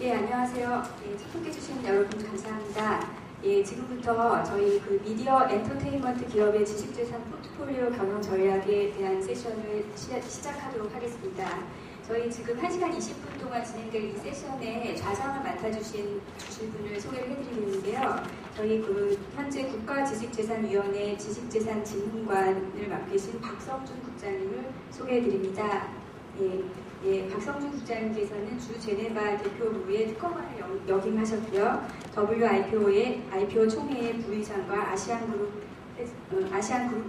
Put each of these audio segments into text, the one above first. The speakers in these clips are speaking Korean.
예, 안녕하세요. 예, 참석해주신 여러분 감사합니다. 예, 지금부터 저희 미디어 엔터테인먼트 기업의 지식재산 포트폴리오 경영 전략에 대한 세션을 시작하도록 하겠습니다. 저희 지금 1시간 20분 동안 진행될 이 세션에 좌장을 맡아주실 분을 소개를 해드리겠는데요. 저희 현재 국가지식재산위원회 지식재산진흥관을 맡으신 박성준 국장님을 소개해드립니다. 예, 박성준 국장님께서는 주 제네바 대표부의 특허관을 역임하셨고요. WIPO의 IPO 총회의 부의장과 아시안그룹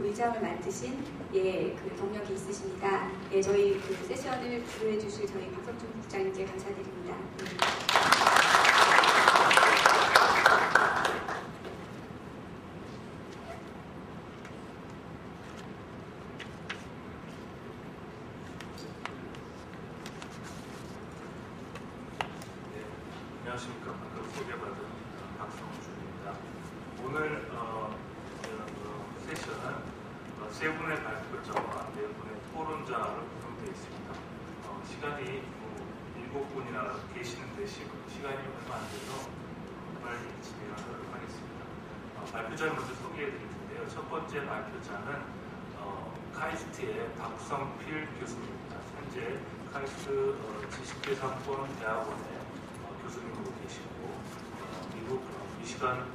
의장을 맡으신 경력이 있으십니다. 예, 저희 세션을 주도해 주실 저희 박성준 국장님께 감사드립니다. 안녕하십니까. 방금 소개받은 박성준입니다. 오늘 세션은 세 분의 발표자와 네 분의 토론자로 구성되어 있습니다. 시간이 7분이나 계시는데 시간이 얼마 안 돼서 빨리 진행하도록 하겠습니다. 발표자를 먼저 소개해 드릴 텐데요. 첫 번째 발표자는 카이스트의 박성필 교수입니다. 현재 카이스트 지식재산권 대학원의 교수님으로 계시고 미국 미시간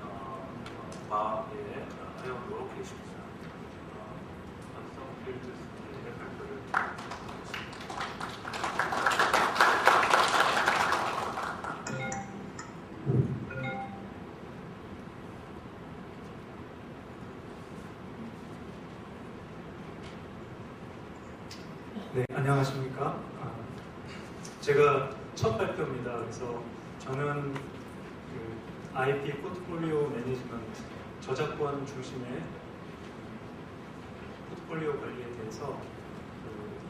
바의 회원으로 계십니다. 박성필 교수님의 발표를 네, 안녕하십니까. 제가 첫 발표입니다. 그래서 저는 IP 포트폴리오 매니지먼트, 저작권 중심의 포트폴리오 관리에 대해서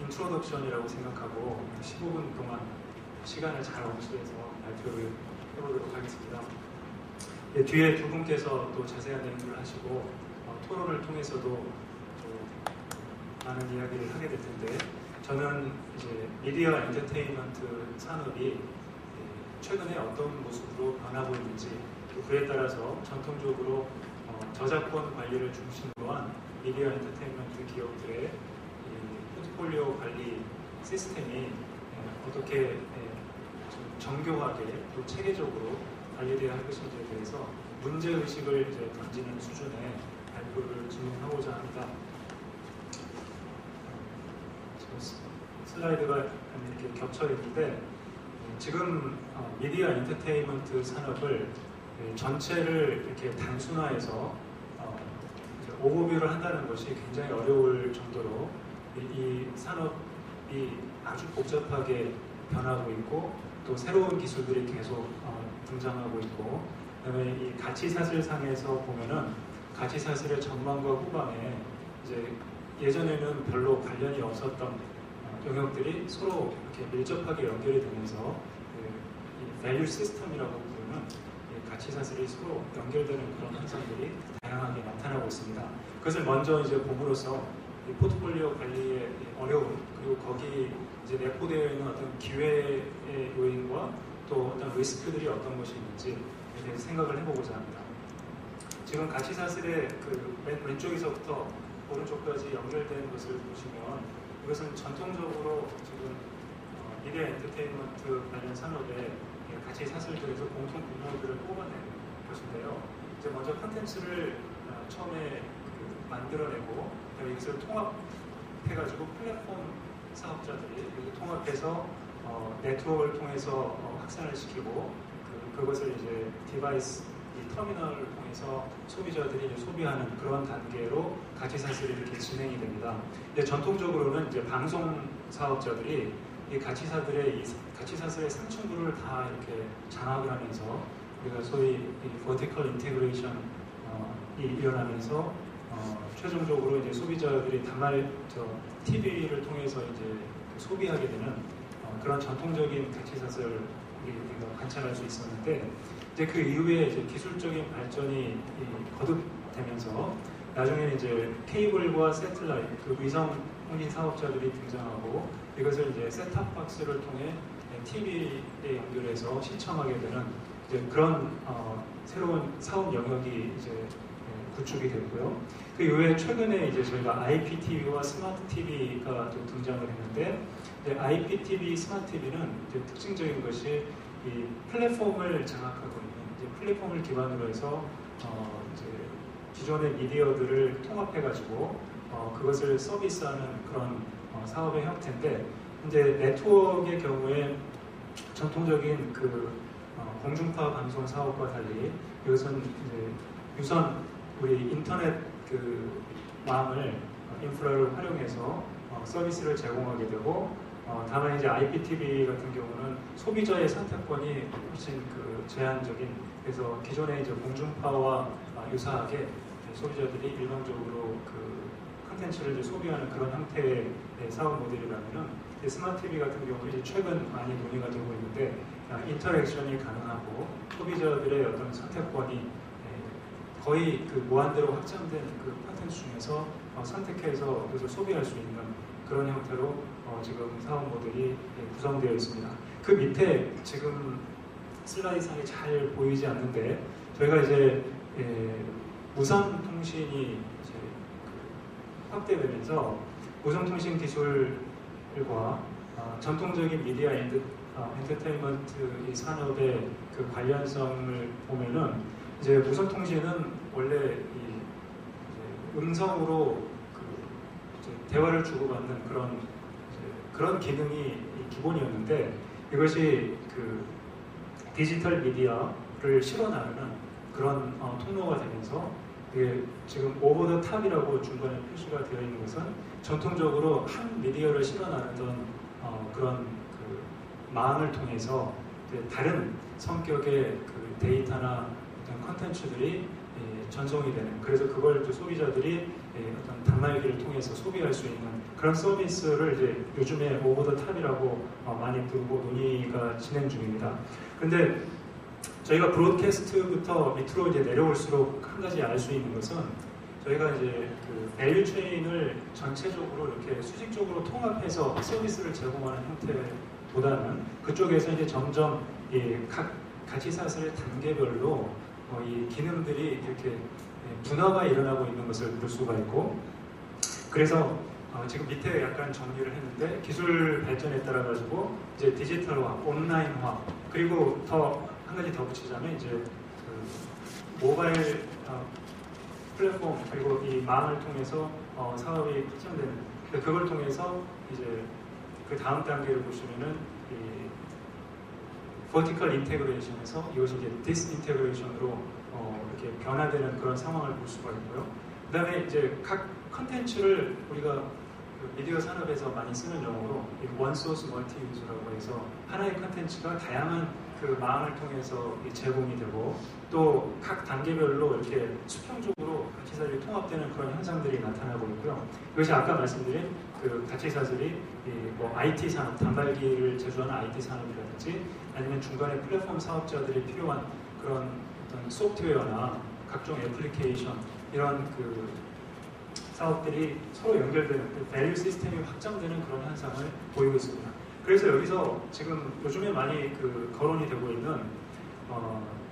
인트로덕션이라고 생각하고 15분 동안 시간을 잘 엄수해서 발표를 해보도록 하겠습니다. 예, 뒤에 두 분께서 또 자세한 내용을 하시고 토론을 통해서도 많은 이야기를 하게 될 텐데, 저는 이제 미디어 엔터테인먼트 산업이 최근에 어떤 모습으로 변하고 있는지, 또 그에 따라서 전통적으로 저작권 관리를 중심으로 한 미디어 엔터테인먼트 기업들의 포트폴리오 관리 시스템이 어떻게 좀 정교하게 또 체계적으로 관리되어야 할 것인지에 대해서 문제의식을 이제 던지는 수준의 발표를 진행하고자 합니다. 슬라이드가 이렇게 겹쳐 있는데, 지금 미디어 엔터테인먼트 산업을 전체를 이렇게 단순화해서 오버뷰를 한다는 것이 굉장히 어려울 정도로 이 산업이 아주 복잡하게 변하고 있고, 또 새로운 기술들이 계속 등장하고 있고, 그다음에 이 가치사슬상에서 보면은 가치사슬의 전망과 후반에 이제 예전에는 별로 관련이 없었던 영역들이 서로 이렇게 밀접하게 연결이 되면서 이 밸류 시스템이라고 부르는 가치사슬이 서로 연결되는 그런 현상들이 다양하게 나타나고 있습니다. 그것을 먼저 이제 봄으로써 이 포트폴리오 관리의 어려움, 그리고 거기 이제 내포되어 있는 어떤 기회의 요인과 또 어떤 리스크들이 어떤 것이 있는지에 대해서 생각을 해보고자 합니다. 지금 가치사슬의 맨 왼쪽에서부터 오른쪽까지 연결되는 것을 보시면, 이것은 전통적으로 지금 미디어 엔터테인먼트 관련 산업의 가치사슬들에서 공통 분모들을 뽑아내는 것인데요. 이제 먼저 컨텐츠를 처음에 만들어내고, 이것을 통합해가지고 플랫폼 사업자들이 이렇게 통합해서 네트워크를 통해서 확산을 시키고, 그것을 이제 디바이스, 이 터미널을 통해서 소비자들이 이제 소비하는 그런 단계로 가치사슬이 이렇게 진행이 됩니다. 근데 전통적으로는 이제 방송 사업자들이 이 가치사슬의 상층부를 다 이렇게 장악을 하면서, 우리가 소위 이 vertical integration이 일어나면서 최종적으로 이제 소비자들이 TV를 통해서 이제 소비하게 되는 그런 전통적인 가치사슬을 우리가 관찰할 수 있었는데, 이제 그 이후에 이제 기술적인 발전이 거듭되면서 나중에 이제 케이블과 새틀라이트, 위성 혼인 사업자들이 등장하고, 이것을 이제 셋탑박스를 통해 TV에 연결해서 시청하게 되는 이제 그런 새로운 사업 영역이 이제 구축이 됐고요. 그 이후에 최근에 이제 저희가 IPTV와 스마트 TV가 또 등장을 했는데, IPTV, 스마트 TV는 이제 특징적인 것이 이 플랫폼을 장악하고 있는 이제 플랫폼을 기반으로 해서 이제 기존의 미디어들을 통합해가지고 그것을 서비스하는 그런 사업의 형태인데, 이제 네트워크의 경우에 전통적인 그 공중파 방송 사업과 달리 이것은 이제 유선 우리 인터넷 그 망을 인프라를 활용해서 서비스를 제공하게 되고, 다만 이제 IPTV 같은 경우는 소비자의 선택권이 훨씬 그 제한적인, 그래서 기존의 이제 공중파와 유사하게 소비자들이 일반적으로 그 콘텐츠를 이제 소비하는 그런 형태의 사업 모델이라면은, 스마트 TV 같은 경우는 이제 최근 많이 논의가 되고 있는데, 인터랙션이 가능하고 소비자들의 어떤 선택권이 거의 그 무한대로 확장된 그 콘텐츠 중에서 선택해서 그것을 소비할 수 있는 그런 형태로 지금 사업 모델이 구성되어 있습니다. 그 밑에 지금 슬라이드상에 잘 보이지 않는데, 저희가 이제 무선 통신이 이제 확대되면서 무선 통신 기술과 전통적인 미디어 엔터테인먼트 이 산업의 그 관련성을 보면은, 이제 무선 통신은 원래 이 음성으로 그 대화를 주고받는 그런 기능이 기본이었는데, 이것이 그 디지털 미디어를 실어나르는 그런 통로가 되면서, 이게 지금 오버 더 탑이라고 중간에 표시가 되어 있는 것은 전통적으로 한 미디어를 실어나르던 그런 그 망을 통해서 다른 성격의 그 데이터나 어떤 컨텐츠들이 전송이 되는, 그래서 그걸 또 소비자들이 어떤 단말기를 통해서 소비할 수 있는 그런 서비스를 이제 요즘에 오버 더 탑이라고 많이 부르고 논의가 진행 중입니다. 근데 저희가 브로드캐스트부터 밑으로 이제 내려올수록 한 가지 알 수 있는 것은, 저희가 이제 그 밸류 체인을 전체적으로 이렇게 수직적으로 통합해서 서비스를 제공하는 형태보다는 그쪽에서 이제 점점 각 가치사슬의 단계별로 이 기능들이 이렇게 분화가 일어나고 있는 것을 볼 수가 있고, 그래서 지금 밑에 약간 정리를 했는데, 기술 발전에 따라 가지고 이제 디지털화, 온라인화, 그리고 더 한 가지 더 붙이자면 이제 그 모바일 플랫폼, 그리고 이 망을 통해서 사업이 확장되는, 그걸 통해서 이제 그 다음 단계를 보시면은 이 버티컬 인테그레이션에서 이것이 이제 디스인테그레이션으로 이렇게 변화되는 그런 상황을 볼 수가 있고요. 그 다음에 이제 각 컨텐츠를 우리가 그 미디어 산업에서 많이 쓰는 용어로 원소스 멀티 유즈라고 해서, 하나의 컨텐츠가 다양한 그 망을 통해서 제공이 되고, 또 각 단계별로 이렇게 수평적으로 가치사슬이 통합되는 그런 현상들이 나타나고 있고요. 이것이 아까 말씀드린 그 가치사슬이 뭐 IT 산업, 단말기를 제조하는 IT 산업이라든지, 아니면 중간에 플랫폼 사업자들이 필요한 그런 어떤 소프트웨어나 각종 애플리케이션, 이런 그 사업들이 서로 연결되는 그 밸류 시스템이 확장되는 그런 현상을 보이고 있습니다. 그래서 여기서 지금 요즘에 많이 그 거론이 되고 있는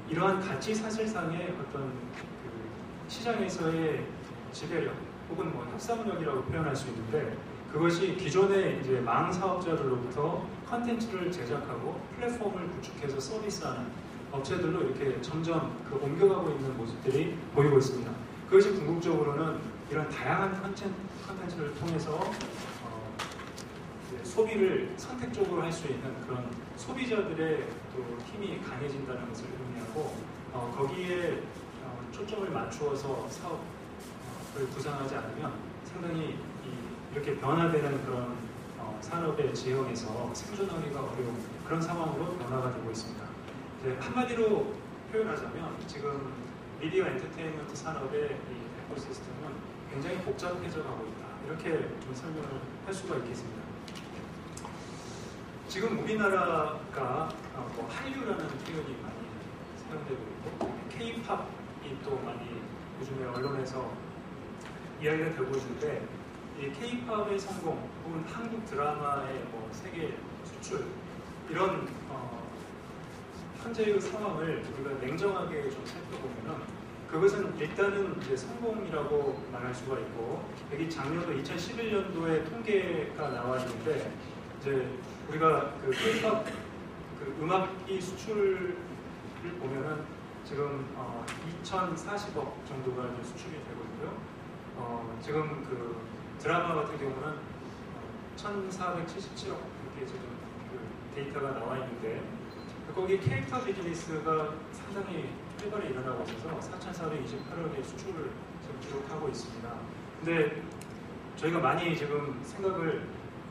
이러한 가치 사실상의 어떤 그 시장에서의 지배력 혹은 뭐 협상력이라고 표현할 수 있는데, 그것이 기존의 이제 망 사업자들로부터 컨텐츠를 제작하고 플랫폼을 구축해서 서비스하는 업체들로 이렇게 점점 그 옮겨가고 있는 모습들이 보이고 있습니다. 그것이 궁극적으로는 이런 다양한 컨텐츠를 통해서 소비를 선택적으로 할 수 있는 그런 소비자들의 또 힘이 강해진다는 것을 의미하고, 거기에 초점을 맞추어서 사업을 구상하지 않으면 상당히 이렇게 변화되는 그런 산업의 지형에서 생존하기가 어려운 그런 상황으로 변화가 되고 있습니다. 이제 한마디로 표현하자면, 지금 미디어 엔터테인먼트 산업의 이 에코시스템은 굉장히 복잡해져 가고 있다, 이렇게 좀 설명을 할 수가 있겠습니다. 지금 우리나라가 뭐 한류라는 표현이 많이 사용되고 있고, K-팝이 또 많이 요즘에 언론에서 이야기가 되고 있는데, 이 K-팝의 성공 혹은 한국 드라마의 뭐 세계 수출, 이런 현재의 상황을 우리가 냉정하게 좀 살펴보면은 그것은 일단은 이제 성공이라고 말할 수가 있고, 여기 작년도 2011년도에 통계가 나와 있는데 이제 우리가 그 K-pop 그 음악기 수출을 보면은 지금 2,040억 정도가 이제 수출이 되거든요. 지금 그 드라마 같은 경우는 1,477억 이렇게 지금 그 데이터가 나와 있는데, 거기 캐릭터 비즈니스가 상당히 활발히 일어나고 있어서 4,428억의 수출을 지금 기록하고 있습니다. 근데 저희가 많이 지금 생각을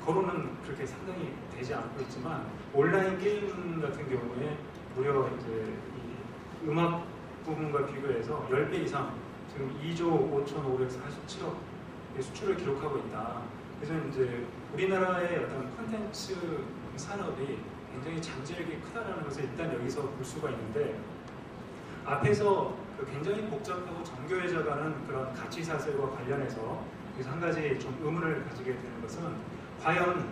거론은 그렇게 상당히 되지 않고 있지만, 온라인 게임 같은 경우에 무려 이제 이 음악 부분과 비교해서 10배 이상 지금 2조 5,547억의 수출을 기록하고 있다. 그래서 이제 우리나라의 어떤 콘텐츠 산업이 굉장히 잠재력이 크다라는 것을 일단 여기서 볼 수가 있는데, 앞에서 그 굉장히 복잡하고 정교해져가는 그런 가치 사슬과 관련해서 그래서 한 가지 좀 의문을 가지게 되는 것은, 과연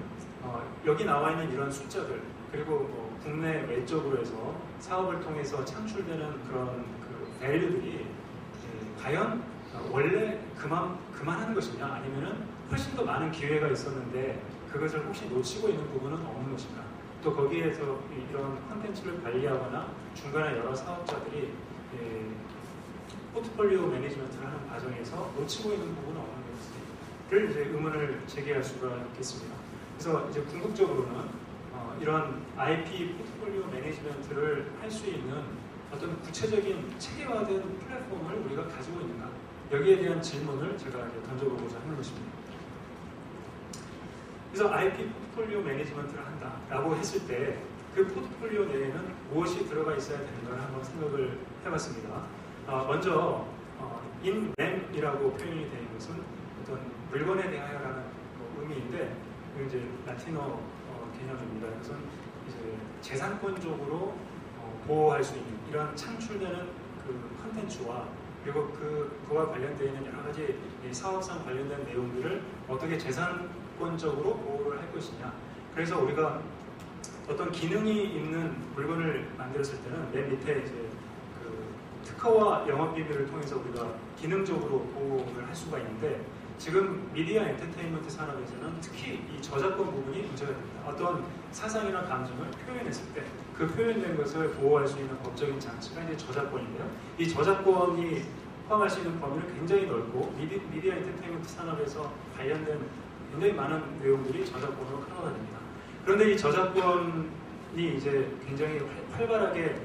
여기 나와 있는 이런 숫자들, 그리고 뭐 국내 외적으로 해서 사업을 통해서 창출되는 그런 그 밸류들이 과연 원래 그만하는 것이냐, 아니면은 훨씬 더 많은 기회가 있었는데 그것을 혹시 놓치고 있는 부분은 없는 것인가. 또 거기에서 이런 콘텐츠를 관리하거나 중간에 여러 사업자들이 포트폴리오 매니지먼트를 하는 과정에서 놓치고 있는 부분은 없는 것을 이제 의문을 제기할 수가 있겠습니다. 그래서 이제 궁극적으로는 이런 IP 포트폴리오 매니지먼트를 할 수 있는 어떤 구체적인 체계화된 플랫폼을 우리가 가지고 있는가, 여기에 대한 질문을 제가 이제 던져보고자 하는 것입니다. 그래서 IP 포트폴리오 매니지먼트를 한다라고 했을 때 그 포트폴리오 내에는 무엇이 들어가 있어야 되는가를 한번 생각을 해봤습니다. 먼저 인램이라고 표현이 되는 것은 어떤 물건에 대하여라는 의미인데, 이제 라틴어 개념입니다. 그것은 이제 재산권적으로 보호할 수 있는 이런 창출되는 그 컨텐츠와, 그리고 그와 관련되어 있는 여러 가지 사업상 관련된 내용들을 어떻게 재산권적으로 보호를 할 것이냐. 그래서 우리가 어떤 기능이 있는 물건을 만들었을 때는 맨 밑에 이제 그 특허와 영업 비밀을 통해서 우리가 기능적으로 보호를 할 수가 있는데, 지금 미디어 엔터테인먼트 산업에서는 특히 이 저작권 부분이 문제가 됩니다. 어떤 사상이나 감정을 표현했을 때 그 표현된 것을 보호할 수 있는 법적인 장치가 이제 저작권인데요. 이 저작권이 포함할 수 있는 범위는 굉장히 넓고, 미디어 엔터테인먼트 산업에서 관련된 굉장히 많은 내용들이 저작권으로 커버가 됩니다. 그런데 이 저작권이 이제 굉장히 활발하게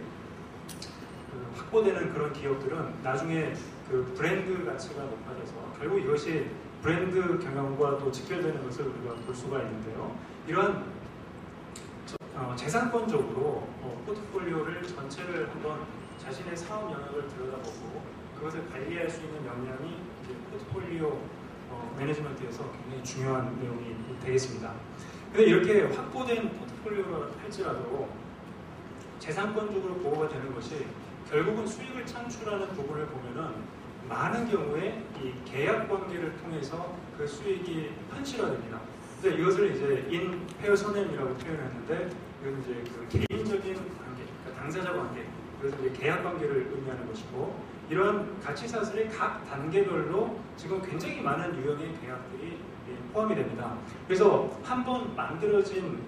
확보되는 그런 기업들은 나중에 그 브랜드 가치가 높아져서 결국 이것이 브랜드 경영과 또 직결되는 것을 우리가 볼 수가 있는데요. 이러한 재산권적으로 포트폴리오를 전체를 한번 자신의 사업 영역을 들여다보고 그것을 관리할 수 있는 역량이 이제 포트폴리오 매니지먼트에서 굉장히 중요한 내용이 되겠습니다. 근데 이렇게 확보된 포트폴리오를 할지라도 재산권적으로 보호가 되는 것이 결국은 수익을 창출하는 부분을 보면은 많은 경우에 이 계약 관계를 통해서 그 수익이 현실화됩니다. 그래서 이것을 이제 인페어 선엠이라고 표현했는데, 이건 이제 그 개인적인 관계, 그러니까 당사자 관계, 그래서 이제 계약 관계를 의미하는 것이고, 이런 가치 사슬의 각 단계별로 지금 굉장히 많은 유형의 계약들이 포함이 됩니다. 그래서 한번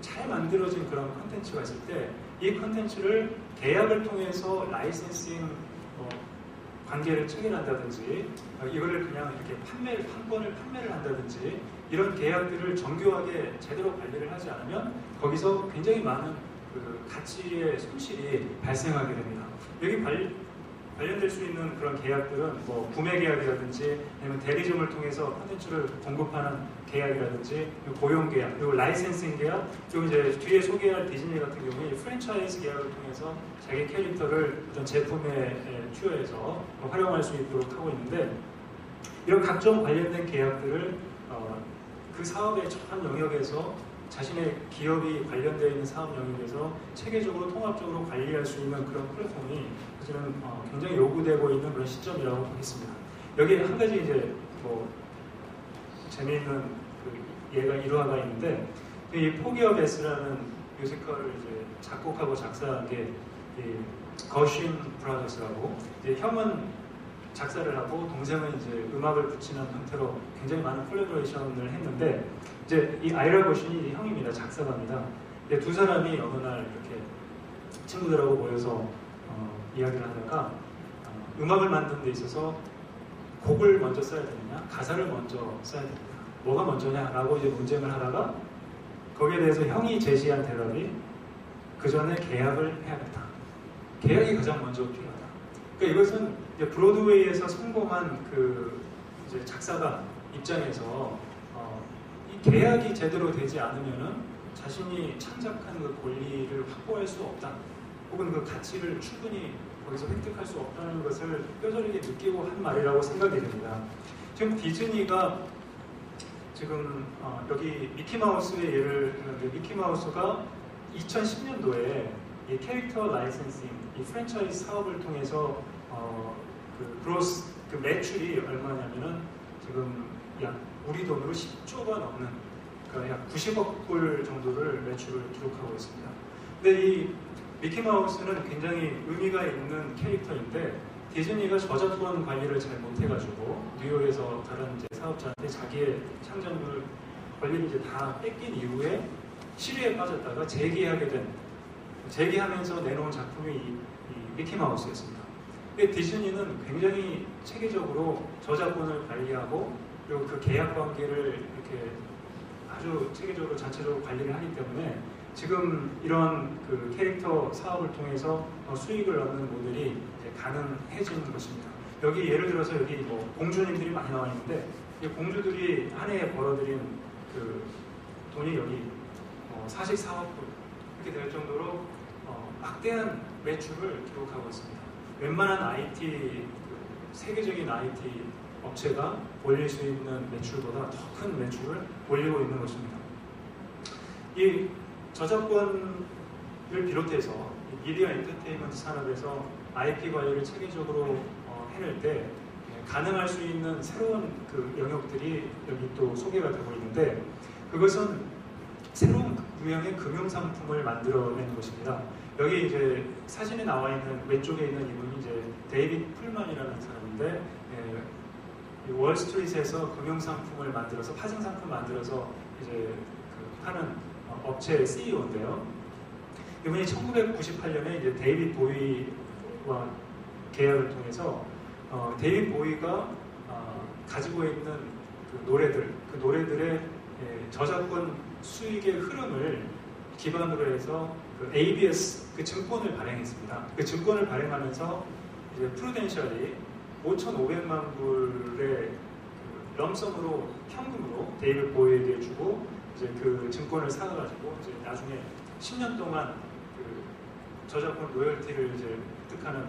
잘 만들어진 그런 컨텐츠가 있을 때 이 컨텐츠를 계약을 통해서 라이센싱 관계를 체결한다든지, 이거를 그냥 이렇게 한 번을 판매를 한다든지, 이런 계약들을 정교하게 제대로 관리를 하지 않으면 거기서 굉장히 많은 그 가치의 손실이 발생하게 됩니다. 여기 관련될 수 있는 그런 계약들은 뭐 구매 계약이라든지, 아니면 대리점을 통해서 콘텐츠를 공급하는 계약이라든지, 고용 계약, 그리고 라이센싱 계약, 그리고 이제 뒤에 소개할 디즈니 같은 경우에 프랜차이즈 계약을 통해서 자기 캐릭터를 어떤 제품에 투여해서 활용할 수 있도록 하고 있는데, 이런 각종 관련된 계약들을 그 사업의 전 영역에서 자신의 기업이 관련되어 있는 사업 영역에서 체계적으로 통합적으로 관리할 수 있는 그런 플랫폼이 사실은 굉장히 요구되고 있는 그런 시점이라고 보겠습니다. 여기에 한 가지 이제 뭐 재미있는 그 예가 일화가 있는데, 이 포기업 S라는 뮤지컬을 이제 작곡하고 작사한 게 거신 브라더스라고, 이제 형은 작사를 하고 동생은 이제 음악을 붙이는 형태로 굉장히 많은 콜라보레이션을 했는데, 이제 이 아이라 거신이 형입니다. 작사가입니다. 두 사람이 어느 날 이렇게 친구들하고 모여서 이야기를 하다가 음악을 만드는 데 있어서 곡을 먼저 써야 되느냐, 가사를 먼저 써야 되느냐, 뭐가 먼저냐라고 이제 논쟁을 하다가 거기에 대해서 형이 제시한 대답이 그 전에 계약을 해야겠다. 계약이 가장 먼저 필요하다. 그러니까 이것은 이제 브로드웨이에서 성공한 그 이제 작사가 입장에서 이 계약이 제대로 되지 않으면은 자신이 창작한 그 권리를 확보할 수 없다. 혹은 그 가치를 충분히 거기서 획득할 수 없다는 것을 뼈저리게 느끼고 한 말이라고 생각이 됩니다. 지금 디즈니가 지금 여기 미키마우스의 예를 들면 미키마우스가 2010년도에 이 캐릭터 라이센싱, 이 프랜차이즈 사업을 통해서 그 그로스, 그 매출이 얼마냐면은 지금 약 우리 돈으로 10조가 넘는, 그러니까 약 90억 불 정도를 매출을 기록하고 있습니다. 근데 이 미키마우스는 굉장히 의미가 있는 캐릭터인데 디즈니가 저작권 관리를 잘 못해가지고 뉴욕에서 다른 이제 사업자한테 자기의 창작물 권리를 이제 다 뺏긴 이후에 시리에 빠졌다가 재기하면서 내놓은 작품이 이 미키마우스였습니다. 근데 디즈니는 굉장히 체계적으로 저작권을 관리하고 그리고 그 계약 관계를 이렇게 아주 체계적으로 전체적으로 관리를 하기 때문에 지금 이런 그 캐릭터 사업을 통해서 수익을 얻는 모델이 이제 가능해진 것입니다. 여기 예를 들어서 여기 뭐 공주님들이 많이 나와 있는데 이 공주들이 한 해에 벌어들인 그 돈이 여기 44억 불 이렇게 될 정도로 막대한 매출을 기록하고 있습니다. 웬만한 IT, 세계적인 IT 업체가 올릴 수 있는 매출보다 더 큰 매출을 올리고 있는 것입니다. 이 저작권을 비롯해서 미디어 엔터테인먼트 산업에서 IP 관리를 체계적으로 해낼 때 가능할 수 있는 새로운 그 영역들이 여기 또 소개가 되고 있는데, 그것은 새로운 유형의 금융상품을 만들어내는 것입니다. 여기 이제 사진에 나와 있는 왼쪽에 있는 이분이 이제 데이빗 풀만이라는 사람인데, 월스트리트에서 금융상품을 만들어서, 파생상품 만들어서 이제 그 하는 업체의 CEO인데요. 이분이 1998년에 이제 데이빗 보위와 계약을 통해서 데이빗 보위가 가지고 있는 그 노래들의 저작권 수익의 흐름을 기반으로 해서 그 ABS 그 증권을 발행했습니다. 그 증권을 발행하면서 이제 프루덴셜이 5,500만 불의 그 럼섬으로 현금으로 데이빗 보위에게 주고 이제 그 증권을 사가지고 이제 나중에 10년 동안 그 저작권 로열티를 이제 획득하는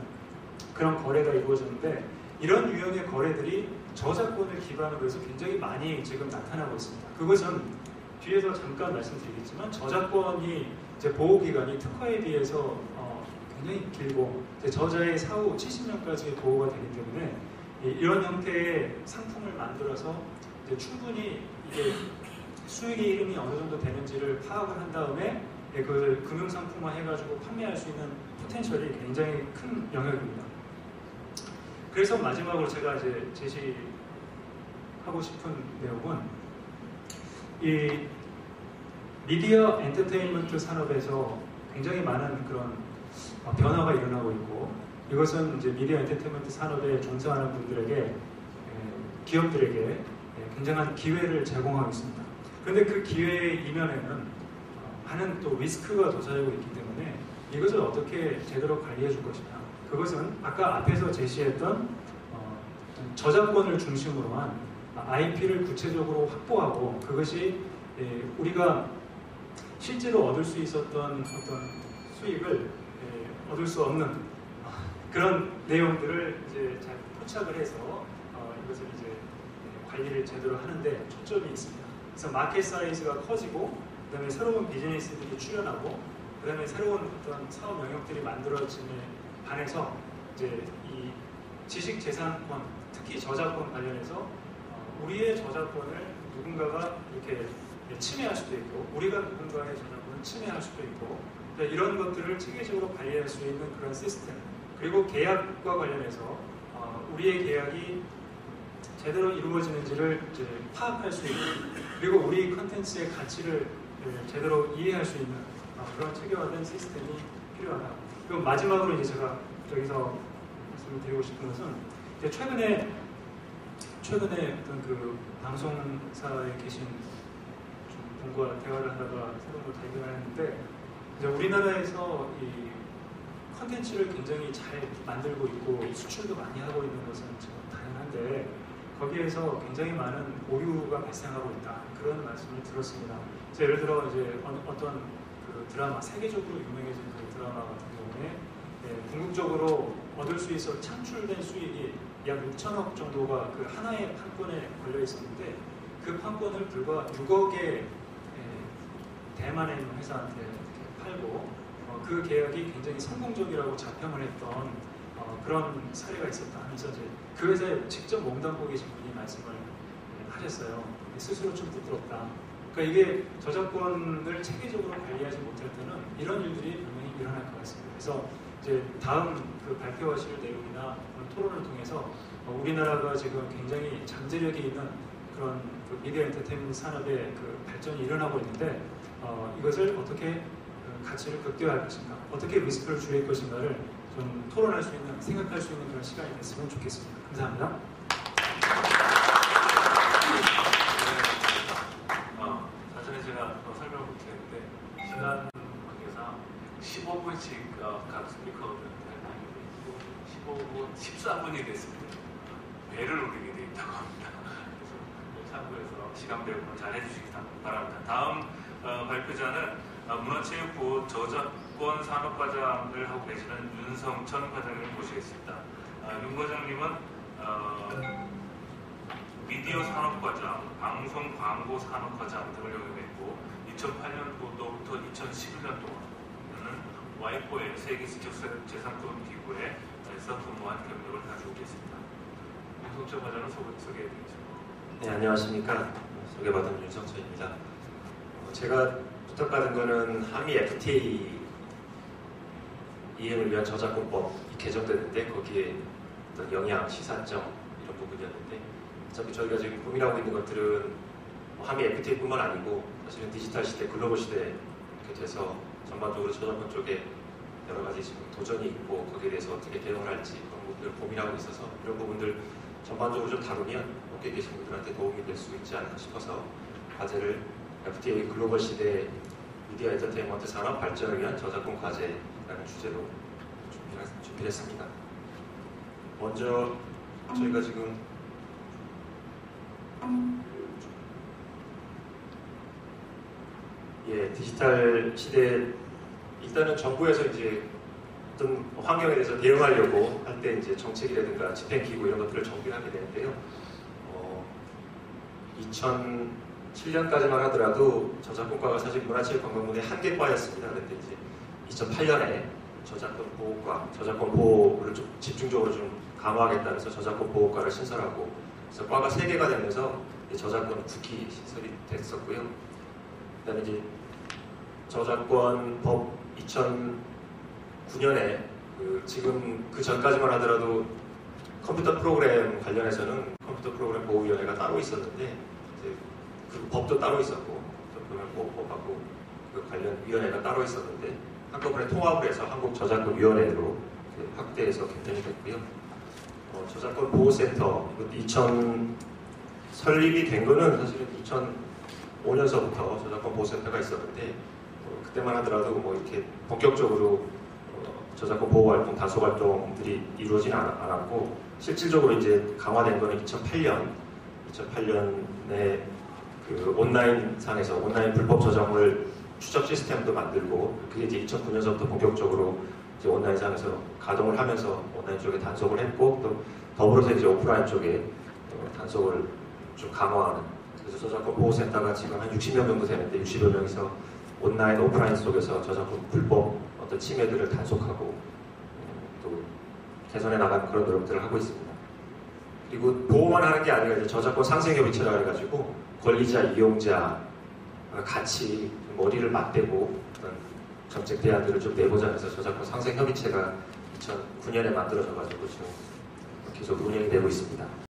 그런 거래가 이루어졌는데, 이런 유형의 거래들이 저작권을 기반으로 해서 굉장히 많이 지금 나타나고 있습니다. 그것은 뒤에서 잠깐 말씀드리겠지만 저작권이 이제 보호 기간이 특허에 비해서 굉장히 길고 이제 저자의 사후 70년까지 보호가 되기 때문에 이런 형태의 상품을 만들어서 이제 충분히 이게 수익의 흐름이 어느 정도 되는지를 파악을 한 다음에 그걸 금융상품화 해가지고 판매할 수 있는 포텐셜이 굉장히 큰 영역입니다. 그래서 마지막으로 제가 이제 제시하고 싶은 내용은 이 미디어 엔터테인먼트 산업에서 굉장히 많은 그런 변화가 일어나고 있고, 이것은 이제 미디어 엔터테인먼트 산업에 종사하는 분들에게, 기업들에게 굉장한 기회를 제공하고 있습니다. 그런데 그 기회의 이면에는 많은 또 리스크가 도사리고 있기 때문에 이것을 어떻게 제대로 관리해 줄 것이냐, 그것은 아까 앞에서 제시했던 저작권을 중심으로 한 IP를 구체적으로 확보하고, 그것이 우리가 실제로 얻을 수 있었던 어떤 수익을 얻을 수 없는 그런 내용들을 이제 잘 포착을 해서 이것을 이제 관리를 제대로 하는데 초점이 있습니다. 그래서 마켓 사이즈가 커지고, 그다음에 새로운 비즈니스들이 출현하고, 그다음에 새로운 어떤 사업 영역들이 만들어짐에 반해서 이제 이 지식재산권, 특히 저작권 관련해서 우리의 저작권을 누군가가 이렇게 침해할 수도 있고 우리가 누군가의 저작권을 침해할 수도 있고 이런 것들을 체계적으로 관리할 수 있는 그런 시스템 그리고 계약과 관련해서 우리의 계약이 제대로 이루어지는지를 이제 파악할 수 있는 그리고 우리 컨텐츠의 가치를 제대로 이해할 수 있는 그런 체계화된 시스템이 필요하다. 그리고 마지막으로 이제 제가 여기서 말씀을 드리고 싶은 것은 이제 최근에 어떤 그 방송사에 계신 분과 대화를 하다가 새로운 걸 발견을 했는데 이제 우리나라에서 이 컨텐츠를 굉장히 잘 만들고 있고 수출도 많이 하고 있는 것은 지금 다양한데 거기에서 굉장히 많은 오류가 발생하고 있다 그런 말씀을 들었습니다. 예를 들어 이제 어떤 그 드라마 세계적으로 유명해진 그 드라마 같은 경우에 궁극적으로 얻을 수 있어 창출된 수익이 약 6천억 정도가 그 하나의 판권에 걸려 있었는데 그 판권을 불과 6억의 대만에 있는 회사한테 팔고 그 계약이 굉장히 성공적이라고 자평을 했던 그런 사례가 있었다 하면서 이제 그 회사에 직접 몸담고 계신 분이 말씀을 하셨어요. 스스로 좀 부끄럽다. 그러니까 이게 저작권을 체계적으로 관리하지 못할 때는 이런 일들이 분명히 일어날 것 같습니다. 그래서 이제 다음 그 발표하실 내용이나 토론을 통해서 우리나라가 지금 굉장히 잠재력이 있는 그런 그 미디어 엔터테인먼트 산업의 그 발전이 일어나고 있는데 이것을 어떻게 가치를 극대화할 것인가, 어떻게 리스크를 줄일 것인가를 좀 토론할 수 있는, 생각할 수 있는 그런 시간이 됐으면 좋겠습니다. 감사합니다. 사전에 제가 설명을 못했는데 시간 관계상 15분씩 각 스피커들 15분, 14분이 됐습니다. 배를 누리게 돼 있다고 합니다. 그래서 참고해서 시간 배분 잘 해주시기 바랍니다. 다음 발표자는 문화체육부 저작권 산업과장을 하고 계시는 윤성천 과장님을 모시겠습니다. 윤 과장님은 미디어 산업과장, 방송 광고 산업과장 등을 역임했고 2008년도부터 2011년 동안은 와이포의 세계 지적재산권 기구에서 근무한 경력을 가지고 계십니다. 윤성천 과장을 소개해드리겠습니다. 네, 안녕하십니까. 소개받은 윤성천입니다. 제가 부탁받은 거는 한미 FTA 이행을 위한 저작권법이 개정됐는데 거기에 어떤 영향, 시사점 이런 부분이었는데 어차피 저희가 지금 고민하고 있는 것들은 한미 FTA뿐만 아니고 사실은 디지털 시대, 글로벌 시대 이렇게 돼서 전반적으로 저작권 쪽에 여러 가지 지금 도전이 있고 거기에 대해서 어떻게 대응을 할지 그런 부분들을 고민하고 있어서 이런 부분들 전반적으로 좀 다루면 업계에 계신 분들한테 도움이 될 수 있지 않을까 싶어서 과제를 FTA 글로벌 시대 미디어 엔터테인먼트 산업 발전을 위한 저작권 과제라는 주제로 준비를 했습니다. 먼저 저희가 지금 디지털 시대 일단은 정부에서 이제 어떤 환경에 대해서 대응하려고 할 때 이제 정책이라든가 집행기구 이런 것들을 정비하게 되는데요. 2007년까지만 하더라도 저작권과가 사실 문화체육관광부의 한 개 과였습니다. 그런데 이제 2008년에 저작권 보호과, 저작권 보호를 좀 집중적으로 좀 강화하겠다면서 저작권 보호과를 신설하고 그래서 과가 3개가 되면서 저작권 국기 신설이 됐었고요. 그다음에 이제 저작권법 2009년에 지금 그 전까지만 하더라도 컴퓨터 프로그램 관련해서는 컴퓨터 프로그램 보호위원회가 따로 있었는데 이제 그 법도 따로 있었고 프로그램 보호법하고 그 관련 위원회가 따로 있었는데 한꺼번에 통합을 해서 한국저작권위원회로 확대해서 개편이 됐고요. 저작권 보호센터 2000 설립이 된 거는 사실은 2005년서부터 저작권 보호센터가 있었는데 그때만 하더라도 뭐 이렇게 본격적으로 저작권 보호 활동, 단속 활동들이 이루어지지 않았고 실질적으로 이제 강화된 거는 2008년에 그 온라인 상에서 온라인 불법 저작물 추적 시스템도 만들고 그게 이제 2009년서부터 본격적으로 이제 온라인 상에서 가동을 하면서 온라인 쪽에 단속을 했고 또 더불어서 이제 오프라인 쪽에 단속을 좀 강화하는 그래서 저작권 보호센터가 지금 한 60명 정도 되는데 60여 명이서 온라인, 오프라인 속에서 저작권 불법 어떤 침해들을 단속하고 또 개선해 나가는 그런 노력들을 하고 있습니다. 그리고 보호만 하는 게 아니라 이제 저작권 상생 협의체라 해가지고 권리자, 이용자 같이 머리를 맞대고 어떤 정책 대안들을 좀 내보자면서 저작권 상생 협의체가 2009년에 만들어져가지고 지금 계속 운영이 되고 있습니다.